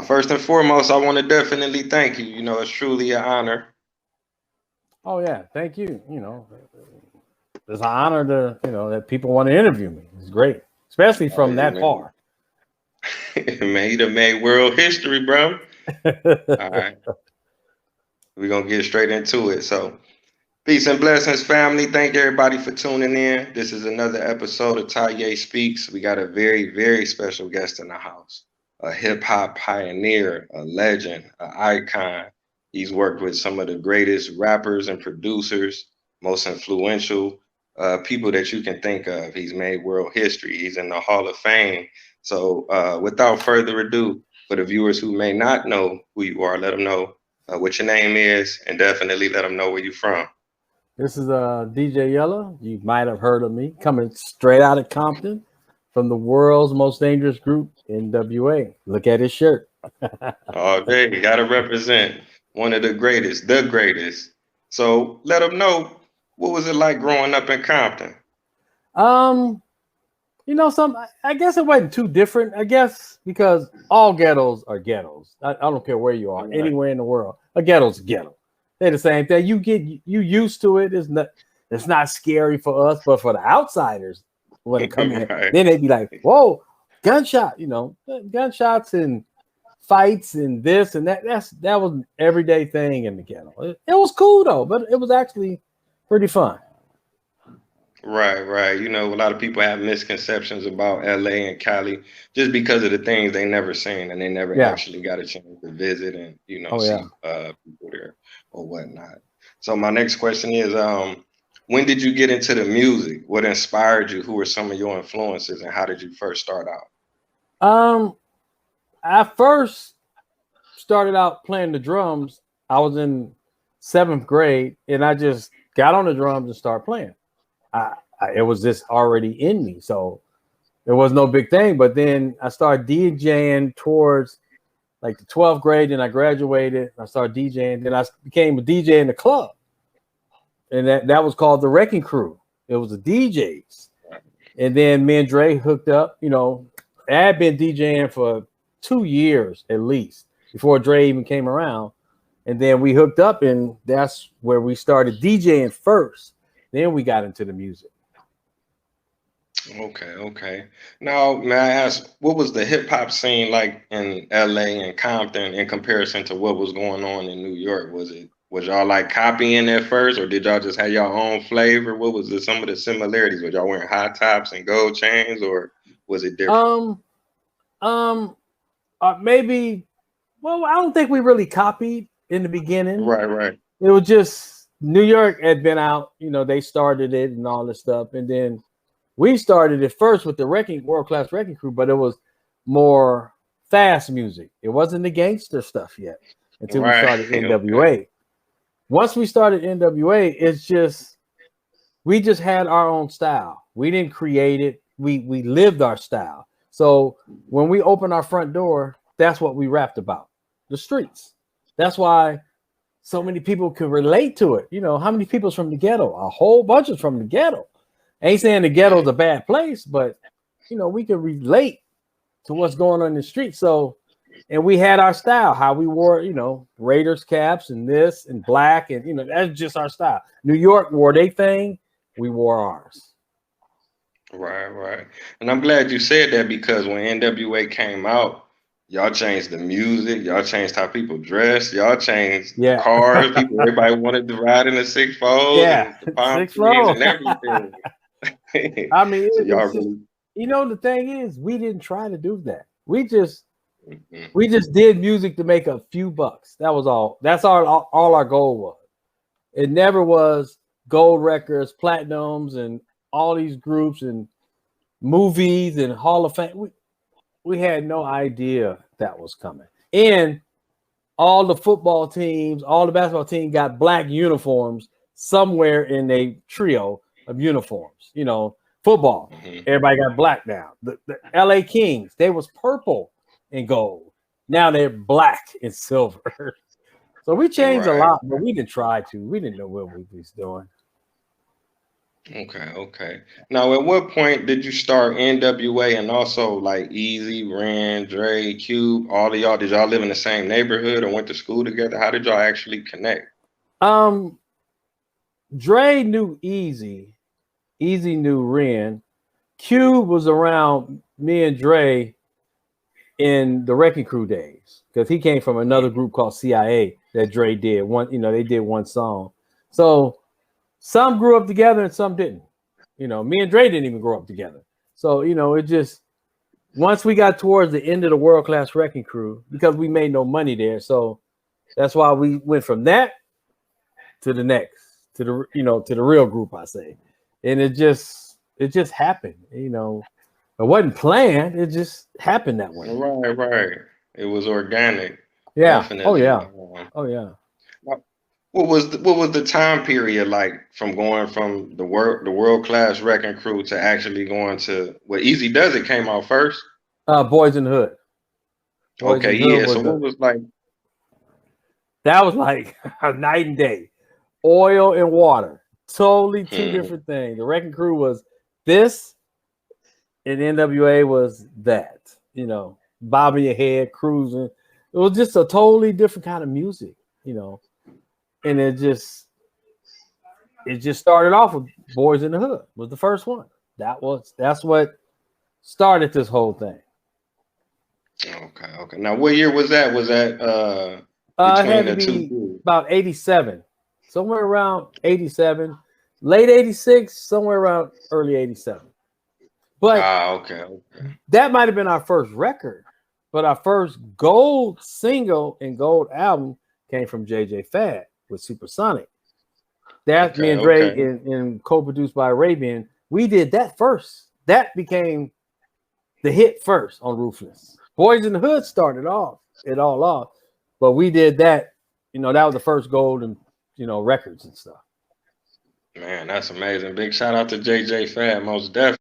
First and foremost, I want to definitely thank you. You know, it's truly an honor. Oh yeah, thank you. It's an honor to that people want to interview me. It's great, especially Oh from yeah, that man. far. Man, you done made world history, bro. All right, we're gonna get straight into it. So, peace and blessings, family. Thank everybody for tuning in. This is another episode of Taye Speaks. We got a very, very special guest in the house, a hip hop pioneer, a legend, an icon. He's worked with some of the greatest rappers and producers, most influential people that you can think of. He's made world history. He's in the Hall of Fame. So, without further ado, for the viewers who may not know who you are, let them know what your name is, and definitely let them know where you're from. This is DJ Yella. You might have heard of me, coming straight out of Compton from the world's most dangerous group, NWA. Look at his shirt. All day, you gotta represent one of the greatest, the greatest. So let them know, what was it like growing up in Compton? Um, some I guess it wasn't too different. I guess because all ghettos are ghettos. I don't care where you are, Right, anywhere in the world. A ghetto's a ghetto. They're the same thing. You used to it. It's not scary for us, but for the outsiders when they come in, right, then they'd be like, "Whoa, gunshot!" Gunshots and fights and this and that. That was an everyday thing in the ghetto. It was cool though, but it was actually pretty fun. right. You know, a lot of people have misconceptions about LA and Cali just because of the things they never seen and they never Yeah. actually got a chance to visit and, Oh yeah. see people there or whatnot. So my next question is, when did you get into the music? What inspired you? Who were some of your influences and how did you first start out? Um, I first started out playing the drums. I was in seventh grade, and I just got on the drums and started playing. It was just already in me, so it was no big thing. But then I started DJing towards like the 12th grade, and I graduated. I started DJing. Then I became a DJ in the club, and that was called the Wrecking Crew. It was the DJs, and then me and Dre hooked up. I had been DJing for 2 years at least before Dre even came around. And then we hooked up, and that's where we started DJing first. Then we got into the music. Okay. Now, may I ask, what was the hip hop scene like in LA and Compton in comparison to what was going on in New York? Was y'all like copying at first, or did y'all just have your own flavor? What was some of the similarities? Was y'all wearing high tops and gold chains, or was it different? Um, um, maybe. Well, I don't think we really copied in the beginning. Right. It was just New York had been out. They started it and all this stuff, and then we started it first with the World Class Wrecking Crew, but it was more fast music. It wasn't the gangster stuff yet until we Right. started Okay. NWA. Once we started NWA, it's just we just had our own style. We didn't create it. We lived our style. So when we opened our front door, that's what we rapped about. The streets. That's why so many people can relate to it. How many people's from the ghetto? A whole bunch is from the ghetto. I ain't saying the ghetto's a bad place, but we can relate to what's going on in the street. So, and we had our style, how we wore, Raiders caps and this and black, and that's just our style. New York wore their thing, we wore ours. Right. And I'm glad you said that because when NWA came out, y'all changed the music, y'all changed how people dress, y'all changed the Yeah. cars. Everybody wanted to ride in the six fours Yeah. and the palm Six trees row. and everything. I mean, So y'all it's just, really, the thing is, we didn't try to do that. We just mhm. did music to make a few bucks. That was all. That's all our goal was. It never was gold records, platinums, and all these groups and movies and Hall of Fame. We had no idea that was coming. And all the football teams, all the basketball team got black uniforms somewhere in a trio of uniforms. Football, Mhm. everybody got black now. The LA Kings, they was purple and gold. Now they're black and silver. So we changed a Right. lot, but we didn't try to. We didn't know what we was doing. Okay, okay. Now, at what point did you start NWA and also like Easy, Ren, Dre, Cube, all of y'all? Did y'all live in the same neighborhood or went to school together? How did y'all actually connect? Um, Dre knew Easy. Easy knew Ren. Cube was around me and Dre in the Wrecking Crew days because he came from another group called CIA that Dre did one. They did one song. So some grew up together and some didn't. Me and Dre didn't even grow up together. So it just once we got towards the end of the World Class Wrecking Crew because we made no money there. So that's why we went from that to the next to the real group, I say, and it just happened. It wasn't planned. It just happened that way. Right, right. It was organic, Yeah. Oh definitely. yeah. Oh yeah. What was the time period like from going from the world class wrecking crew to actually going to Easy Does It came out first? Boys in the Hood. Boys Okay, in the Hood yeah. was So what was like? that was like a night and day. Oil and water, totally two Hmm, different things. The Wrecking Crew was this, and NWA was that. Bobbing your head, cruising. It was just a totally different kind of music. And it just started off with Boys in the Hood was the first one. That's what started this whole thing. okay, okay. Now, what year was that? Was that It between had to the two be periods? about 87, somewhere around 87, late 86, somewhere around early 87. But Ah, okay, okay. that might have been our first record. But our first gold single and gold album came from JJ Fad with Supersonic. That me Okay, and Dre okay. and co-produced by Arabian. We did that first. That became the hit first on Ruthless. Boys in the Hood started all off, but we did that. That was the first gold and records and stuff. Man, that's amazing. Big shout out to JJ Fad, most definitely.